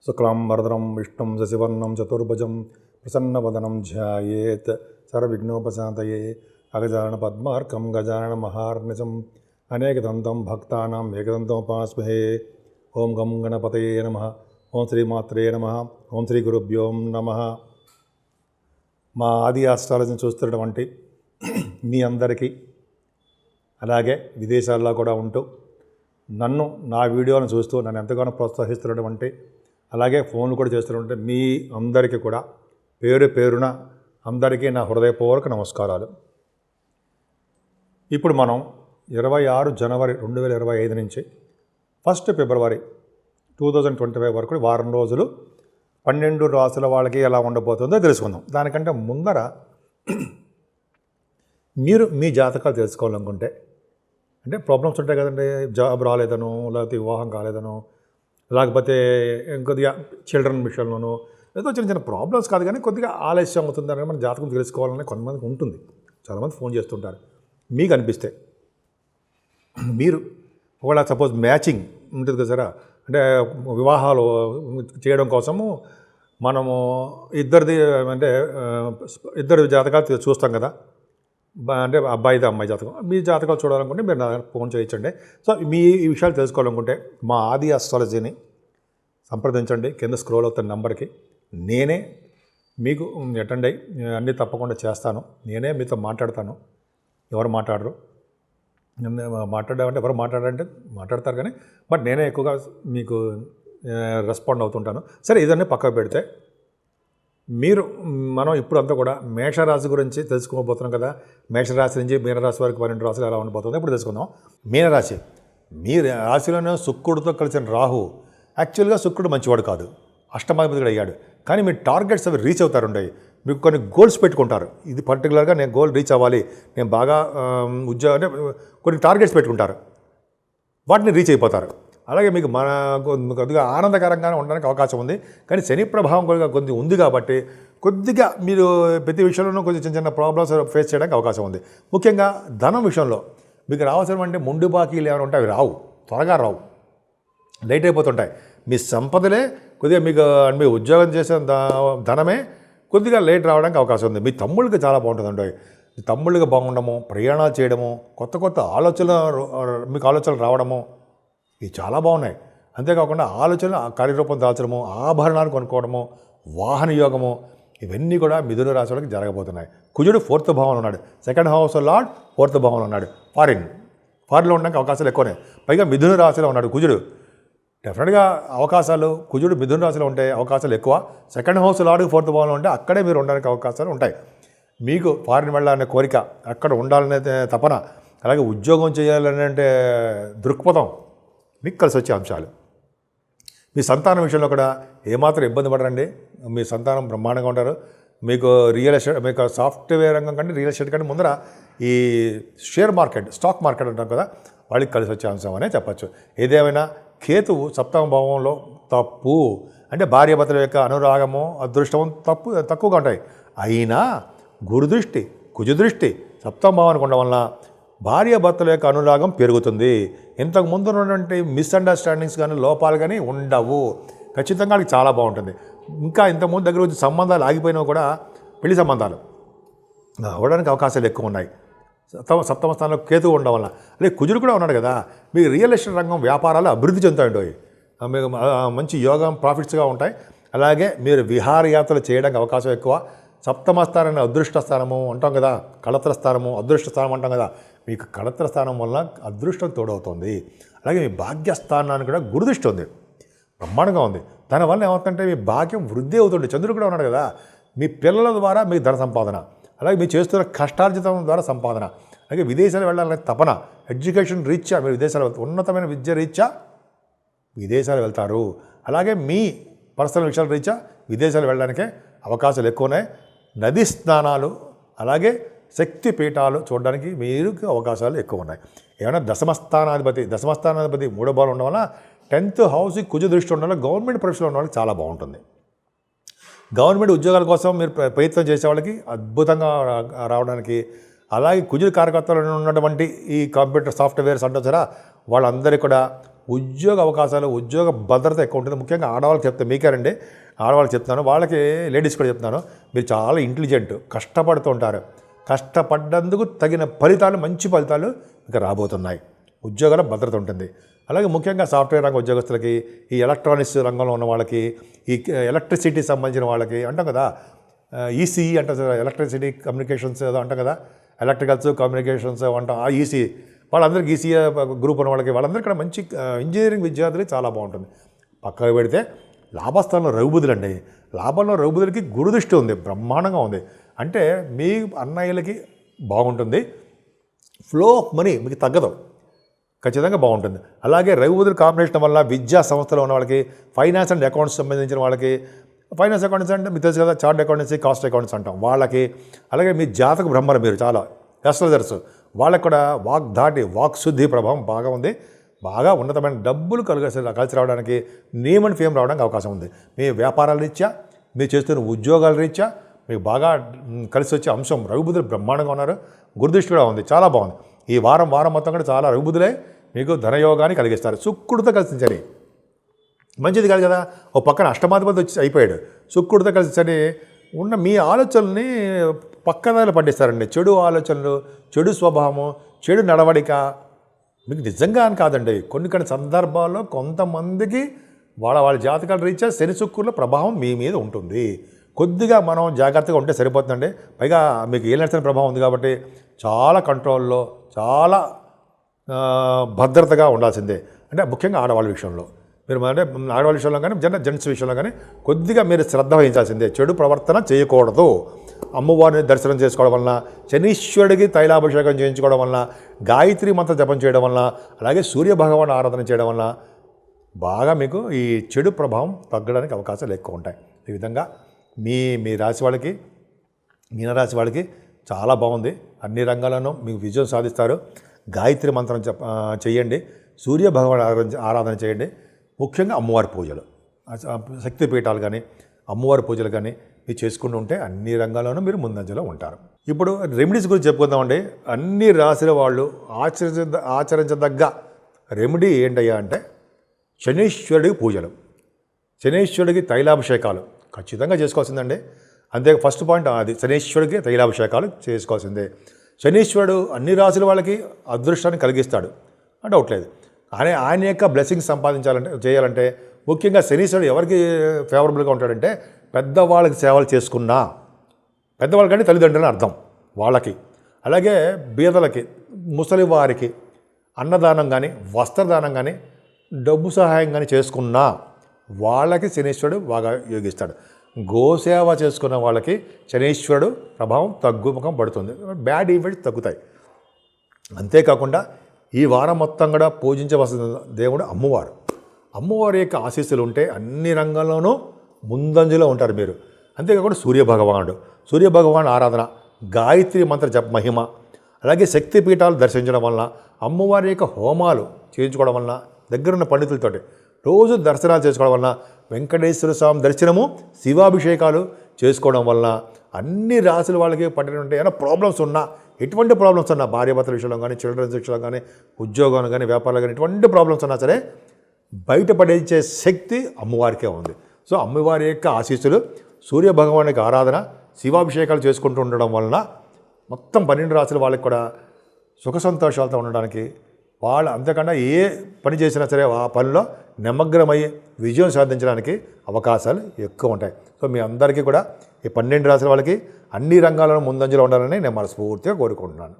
శుక్లాంబరధరం విష్ణుం శశివర్ణం చతుర్భుజం ప్రసన్నవదనం ధ్యాయేత్ సర్వవిఘ్నోపశాంతయే అగజానన పద్మార్కం గజానన మహార్నిశం అనేకదంతం భక్తానాం ఏకదంతముపాస్మహే. ఓం గం గణపతయే నమః. ఓం శ్రీమాత్రే నమః. ఓం శ్రీ గురుభ్యో నమః. మా ఆది ఆస్ట్రాలజీని చూస్తున్నటువంటి మీ అందరికీ, అలాగే విదేశాల్లో కూడా ఉంటూ నన్ను నా వీడియోలను చూస్తూ నన్ను ఎంతగానో ప్రోత్సహిస్తున్నటువంటి, అలాగే ఫోన్లు కూడా చేస్తున్నటువంటి మీ అందరికీ కూడా పేరు పేరున అందరికీ నా హృదయపూర్వక నమస్కారాలు. ఇప్పుడు మనం 26 జనవరి 2025 నుంచి 1 ఫిబ్రవరి 2025 వరకు వారం రోజులు 12 రాసుల వాళ్ళకి ఎలా ఉండబోతుందో తెలుసుకుందాం. దానికంటే ముందర మీరు మీ జాతకాలు తెలుసుకోవాలనుకుంటే, అంటే ప్రాబ్లమ్స్ ఉంటాయి కదండి, జాబ్ రాలేదనో, లేకపోతే వివాహం కాలేదనో, లేకపోతే ఇంకొద్దిగా చిల్డ్రన్ విషయంలోనో, ఏదో చిన్న చిన్న ప్రాబ్లమ్స్ కాదు కానీ కొద్దిగా ఆలస్యం అవుతుందని మన జాతకం తెలుసుకోవాలని కొంతమందికి ఉంటుంది. చాలామంది ఫోన్ చేస్తుంటారు. మీకు అనిపిస్తే మీరు ఒకవేళ సపోజ్ మ్యాచింగ్ ఉంటుంది కదా సార్, అంటే వివాహాలు చేయడం కోసము మనము ఇద్దరు జాతకాలు చూస్తాం కదా, అంటే అబ్బాయిది అమ్మాయి జాతకం. మీ జాతకాలు చూడాలనుకుంటే మీరు నా ఫోన్ చేయొచ్చండి. సో మీ ఈ విషయాలు తెలుసుకోవాలనుకుంటే మా ఆది ఆస్ట్రాలజీని సంప్రదించండి. కింద స్క్రోల్ అవుతున్న నెంబర్కి నేనే మీకు అటెండ్ అయ్యి అన్నీ తప్పకుండా చేస్తాను. నేనే మీతో మాట్లాడతాను. ఎవరు మాట్లాడరు, మాట్లాడామంటే ఎవరు మాట్లాడారంటే మాట్లాడతారు కానీ బట్ నేనే ఎక్కువగా మీకు రెస్పాండ్ అవుతుంటాను. సరే, ఇదన్నీ పక్కకు పెడితే మనం ఇప్పుడు అంతా కూడా మేషరాశి గురించి తెలుసుకోబోతున్నాం కదా. మేషరాశి నుంచి మీనరాశి వరకు 12 రాశులు ఎలా ఉండబోతుందో ఇప్పుడు తెలుసుకుందాం. మీనరాశి, మీ రాశిలోనే శుక్రుడితో కలిసిన రాహు. యాక్చువల్గా శుక్రుడు మంచివాడు కాదు, అష్టమాధిపతిగా అయ్యాడు. కానీ మీ టార్గెట్స్ అవి రీచ్ అవుతారుంటాయి. మీకు కొన్ని గోల్స్ పెట్టుకుంటారు. ఇది పర్టికులర్గా నేను గోల్ రీచ్ అవ్వాలి, నేను బాగా ఉద్యోగం అంటే కొన్ని టార్గెట్స్ పెట్టుకుంటారు, వాటిని రీచ్ అయిపోతారు. అలాగే మీకు కొద్దిగా ఆనందకరంగానే ఉండడానికి అవకాశం ఉంది. కానీ శని ప్రభావం కొద్దిగా ఉంది కాబట్టి కొద్దిగా మీరు ప్రతి విషయంలోనూ కొంచెం చిన్న చిన్న ప్రాబ్లమ్స్ ఫేస్ చేయడానికి అవకాశం ఉంది. ముఖ్యంగా ధనం విషయంలో మీకు రావాల్సినటువంటి మొండి బాకీలు ఏమైనా ఉంటే అవి రావు, త్వరగా రావు, లేట్ అయిపోతుంటాయి. మీ సంపదలే కొద్దిగా మీ ఉద్యోగం చేసే ధనమే కొద్దిగా లేట్ రావడానికి అవకాశం ఉంది. మీ తమ్ముళ్ళకి చాలా బాగుంటుందండి. మీ తమ్ముళ్ళకి బాగుండము, ప్రయాణాలు చేయడము, కొత్త కొత్త మీకు ఆలోచనలు రావడము, ఇవి చాలా బాగున్నాయి. అంతేకాకుండా ఆలోచనలు కార్యరూపం దాల్చడము, ఆభరణాలు కొనుక్కోవడము, వాహన యోగము, ఇవన్నీ కూడా మిథున రాశి వాళ్ళకి జరగబోతున్నాయి. కుజుడు 4th భావంలో ఉన్నాడు, 2nd హౌస్ లార్డ్ 4th భావంలో ఉన్నాడు. ఫారిన్లో ఉండడానికి అవకాశాలు ఎక్కువనే. పైగా మిథున రాశిలో ఉన్నాడు కుజుడు. డెఫినెట్గా అవకాశాలు, కుజుడు మిథున రాశిలో ఉంటే అవకాశాలు ఎక్కువ. 2nd హౌస్ లార్డ్ 4th భావంలో ఉంటే అక్కడే మీరు ఉండడానికి అవకాశాలు ఉంటాయి. మీకు ఫారిన్ వెళ్ళాలనే కోరిక, అక్కడ ఉండాలనే తపన, అలాగే ఉద్యోగం చేయాలనే దృక్పథం మీకు కలిసి వచ్చే అంశాలు. మీ సంతానం విషయంలో కూడా ఏమాత్రం ఇబ్బంది పడరండి. మీ సంతానం బ్రహ్మాండంగా ఉంటారు. మీకు రియల్ ఎస్టేట్, మీకు సాఫ్ట్వేర్ రంగం కంటే రియల్ ఎస్టేట్ కంటే ముందర ఈ షేర్ మార్కెట్, స్టాక్ మార్కెట్ అంటాం కదా, వాళ్ళకి కలిసి వచ్చే అంశం అనే చెప్పచ్చు. ఏదేమైనా కేతువు 7వ భావంలో తప్పు, అంటే భార్యాభర్తల యొక్క అనురాగము, అదృష్టము తక్కువగా ఉంటాయి. అయినా గురుదృష్టి, కుజదృష్టి 7వ భావానికి ఉండడం వల్ల భార్యాభర్తల యొక్క అనురాగం పెరుగుతుంది. ఇంతకు ముందు ఉన్నటువంటి మిస్అండర్స్టాండింగ్స్ కానీ లోపాలు కానీ ఉండవు. ఖచ్చితంగా అది చాలా బాగుంటుంది. ఇంకా ఇంతకుముందు దగ్గర వచ్చి సంబంధాలు ఆగిపోయినా కూడా పెళ్లి సంబంధాలు అవ్వడానికి అవకాశాలు ఎక్కువ ఉన్నాయి. 7వ స్థానంలో కేతువు ఉండడం వల్ల. అలాగే కుజుడు కూడా ఉన్నాడు కదా, మీకు రియల్ ఎస్టేట్ రంగం, వ్యాపారాలు అభివృద్ధి చెందుతాయి. మీకు మంచి యోగం, ప్రాఫిట్స్గా ఉంటాయి. అలాగే మీరు విహారయాత్రలు చేయడానికి అవకాశం ఎక్కువ. 7వ స్థానాన్ని అదృష్ట స్థానము అంటాం కదా, కళత్ర స్థానము, అదృష్ట స్థానం అంటాం కదా, మీకు కళత్ర స్థానం వల్ల అదృష్టం తోడవుతుంది. అలాగే మీ భాగ్యస్థానానికి కూడా గురుదృష్టి ఉంది, బ్రహ్మాండంగా ఉంది. దానివల్ల ఏమవుతుందంటే మీ భాగ్యం వృద్ధి అవుతుంది. చంద్రుడు కూడా ఉన్నాడు కదా, మీ పిల్లల ద్వారా మీకు ధన సంపాదన, అలాగే మీరు చేస్తున్న కష్టార్జితం ద్వారా సంపాదన, అలాగే విదేశాలు వెళ్ళాలనే తపన, ఎడ్యుకేషన్ రీత్యా మీరు విదేశాలు, ఉన్నతమైన విద్య రీత్యా విదేశాలు వెళ్తారు. అలాగే మీ పర్సనల్ విషయాల రీత్యా విదేశాలు వెళ్ళడానికే అవకాశాలు ఎక్కువ ఉన్నాయి. నదీ స్నానాలు, అలాగే శక్తి పీఠాలు చూడడానికి మీరు అవకాశాలు ఎక్కువ ఉన్నాయి. ఏమైనా దశమస్థానాధిపతి 3వ భావం ఉండడం వల్ల 10th హౌస్కి కుజ దృష్టి ఉండడం వల్ల గవర్నమెంట్ ప్రొఫెషన్లో ఉన్న వాళ్ళకి చాలా బాగుంటుంది. గవర్నమెంట్ ఉద్యోగాల కోసం మీరు ప్రయత్నం చేసే వాళ్ళకి అద్భుతంగా రావడానికి, అలాగే కుజుడు కారకత్వాలు ఉన్నటువంటి ఈ కంప్యూటర్ సాఫ్ట్వేర్స్ అంటారు సరే, వాళ్ళందరికీ కూడా ఉద్యోగ అవకాశాలు, ఉద్యోగ భద్రత ఎక్కువ ఉంటుంది. ముఖ్యంగా ఆడవాళ్ళకి చెప్తాను, మీకేనండి, ఆడవాళ్ళకి చెప్తాను, వాళ్ళకి లేడీస్ కూడా చెప్తాను, మీరు చాలా ఇంటెలిజెంట్, కష్టపడుతూ ఉంటారు. కష్టపడ్డందుకు తగిన ఫలితాలు, మంచి ఫలితాలు ఇంకా రాబోతున్నాయి. ఉద్యోగాల భద్రత ఉంటుంది. అలాగే ముఖ్యంగా సాఫ్ట్వేర్ రంగ ఉద్యోగస్తులకి, ఈ ఎలక్ట్రానిక్స్ రంగంలో ఉన్న వాళ్ళకి, ఈ ఎలక్ట్రిసిటీ సంబంధించిన వాళ్ళకి అంటాం కదా, ఈసీఈ అంటాం కదా, ఎలక్ట్రిసిటీ కమ్యూనికేషన్స్ ఏదో అంటాం కదా, ఎలక్ట్రికల్స్ కమ్యూనికేషన్స్ అంటాం, ఆ ఈసీ వాళ్ళందరికీ, ఈసీఏ గ్రూప్ ఉన్న వాళ్ళకి, వాళ్ళందరికీ కూడా మంచి ఇంజనీరింగ్ విద్యార్థులు చాలా బాగుంటుంది. పక్కకు పెడితే లాభస్థానంలో రఘుబుధులండి. లాభంలో రఘుబుధులకి గురుదృష్టి ఉంది, బ్రహ్మాండంగా ఉంది. అంటే మీ అన్నయ్యలకి బాగుంటుంది, ఫ్లో ఆఫ్ మనీ మీకు తగ్గదు, ఖచ్చితంగా బాగుంటుంది. అలాగే రఘుబుధుల కాంబినేషన్ వల్ల విద్యా సంస్థలో ఉన్న వాళ్ళకి, ఫైనాన్స్ అండ్ అకౌంట్స్ సంబంధించిన వాళ్ళకి, ఫైనాన్స్ అకౌంట్స్ అంటే మీకు తెలుసు కదా, చార్ట్ అకౌంటెన్సీ, కాస్ట్ అకౌంట్స్ అంటాం వాళ్ళకి, అలాగే మీ జాతక బ్రహ్మలు, మీరు చాలా అస్ట్రాలజర్స్, వాళ్ళకి కూడా వాక్ దాటి వాక్ శుద్ధి ప్రభావం బాగా ఉంది. బాగా ఉన్నతమైన డబ్బులు కలిసి రావడానికి, నేమ్ అండ్ ఫేమ్ రావడానికి అవకాశం ఉంది. మీ వ్యాపారాల రీత్యా, మీరు చేస్తున్న ఉద్యోగాల రీత్యా మీకు బాగా కలిసి వచ్చే అంశం రఘుబుధులు బ్రహ్మాండంగా ఉన్నారు. గురుదృష్టి కూడా ఉంది, చాలా బాగుంది. ఈ వారం మొత్తం కూడా చాలా రఘుబుధులే మీకు ధనయోగాన్ని కలిగిస్తారు. శుక్రుడితో కలిసించని మంచిది కాదు కదా, ఓ పక్కన అష్టమాధిపతి వచ్చి అయిపోయాడు. శుక్రుడితో కలిసించని ఉన్న మీ ఆలోచనల్ని పక్కదారి పట్టిస్తారండి. చెడు ఆలోచనలు, చెడు స్వభావము, చెడు నడవడిక మీకు నిజంగా అని కాదండి, కొన్ని సందర్భాల్లో కొంతమందికి వాళ్ళ జాతకాల రీత్యా శని శుక్రుల ప్రభావం మీ మీద ఉంటుంది. కొద్దిగా మనం జాగ్రత్తగా ఉంటే సరిపోతుందండి. పైగా మీకు ఏలినాటి ప్రభావం ఉంది కాబట్టి చాలా కంట్రోల్లో, చాలా భద్రతగా ఉండాల్సిందే. అంటే ముఖ్యంగా ఆడవాళ్ళ విషయంలో, మీరు అంటే ఆడవాళ్ళ విషయంలో కానీ జెంట్స్ విషయంలో కానీ కొద్దిగా మీరు శ్రద్ధ వహించాల్సిందే. చెడు ప్రవర్తన చేయకూడదు. అమ్మవారిని దర్శనం చేసుకోవడం వలన, శనీశ్వరుడికి తైలాభిషేకం చేయించుకోవడం వలన, గాయత్రి మంత్ర జపం చేయడం వలన, అలాగే సూర్యభగవాన్ ఆరాధన చేయడం వలన బాగా మీకు ఈ చెడు ప్రభావం తగ్గడానికి అవకాశాలు ఎక్కువ ఉంటాయి. ఈ విధంగా మీ రాశి వాళ్ళకి, మీనరాశి వాళ్ళకి చాలా బాగుంది. అన్ని రంగాల్లోనూ మీకు విజయం సాధిస్తారు. గాయత్రి మంత్రం చేయండి, సూర్యభగవాన్ ఆరాధన చేయండి. ముఖ్యంగా అమ్మవారి పూజలు, శక్తిపీఠాలు కానీ అమ్మవారి పూజలు కానీ మీరు చేసుకుంటూ ఉంటే అన్ని రంగాల్లోనూ మీరు ముందంజలో ఉంటారు. ఇప్పుడు రెమెడీస్ గురించి చెప్పుకుందామండి. అన్ని రాశుల వాళ్ళు ఆచరించదగ్గ రెమెడీ ఏంటయ్యా అంటే శనీశ్వరుడికి పూజలు, శనీశ్వరుడికి తైలాభిషేకాలు ఖచ్చితంగా చేసుకోవాల్సిందండి. అంతే, ఫస్ట్ పాయింట్ అది, శనీశ్వరుడికి తైలాభిషేకాలు చేసుకోవాల్సిందే. శనీశ్వరుడు అన్ని రాశుల వాళ్ళకి అదృష్టాన్ని కలిగిస్తాడు, డౌట్ లేదు. కానీ ఆయన యొక్క బ్లెస్సింగ్స్ చేయాలంటే ముఖ్యంగా శనీశ్వరుడు ఎవరికి ఫేవరబుల్గా ఉంటాడంటే పెద్దవాళ్ళకి సేవలు చేసుకున్నా, పెద్దవాళ్ళకంటే తల్లిదండ్రులని అర్థం వాళ్ళకి, అలాగే బీదలకి, ముసలి వారికి అన్నదానం కానీ, వస్త్రదానం కానీ, డబ్బు సహాయం కానీ చేసుకున్నా వాళ్ళకి శనీశ్వరుడు బాగా యోగిస్తాడు. గోసేవ చేసుకున్న వాళ్ళకి శనీశ్వరుడు ప్రభావం తగ్గుముఖం పడుతుంది, బ్యాడ్ ఈవెంట్స్ తగ్గుతాయి. అంతేకాకుండా ఈ వారం మొత్తం కూడా పూజించవలసిన దేవుడు అమ్మవారు. అమ్మవారి యొక్క ఆశీస్సులు ఉంటే అన్ని రంగాల్లోనూ ముందంజలో ఉంటారు మీరు. అంతేకాకుండా సూర్యభగవానుడు ఆరాధన, గాయత్రి మంత్ర జప మహిమ, అలాగే శక్తిపీఠాలు దర్శించడం వలన, అమ్మవారి యొక్క హోమాలు చేయించుకోవడం వలన, దగ్గరున్న పండితులతోటి రోజు దర్శనాలు చేసుకోవడం వలన, వెంకటేశ్వర స్వామి దర్శనము, శివాభిషేకాలు చేసుకోవడం వలన అన్ని రాశుల వాళ్ళకి పట్టినటువంటి ఏమైనా ప్రాబ్లమ్స్ ఉన్నా, ఎటువంటి ప్రాబ్లమ్స్ ఉన్నా, భార్యాభర్తల విషయంలో కానీ, చిల్డ్రన్స్ విషయంలో కానీ, ఉద్యోగంలో కానీ, వ్యాపారాలు కానీ, ఎటువంటి ప్రాబ్లమ్స్ ఉన్నా సరే బయటపడేసే శక్తి అమ్మవారికే ఉంది. సో అమ్మవారి యొక్క ఆశీస్సులు, సూర్యభగవాన్ యొక్క ఆరాధన, శివాభిషేకాలు చేసుకుంటూ ఉండడం వలన మొత్తం 12 రాశుల వాళ్ళకి కూడా సుఖ సంతోషాలతో ఉండడానికి, వాళ్ళు అంతకన్నా ఏ పని చేసినా సరే ఆ పనిలో నిమగ్నమై విజయం సాధించడానికి అవకాశాలు ఎక్కువ ఉంటాయి. సో మీ అందరికీ కూడా ఈ 12 రాశుల వాళ్ళకి అన్ని రంగాలను ముందంజలో ఉండాలని నేను మనస్ఫూర్తిగా కోరుకుంటున్నాను.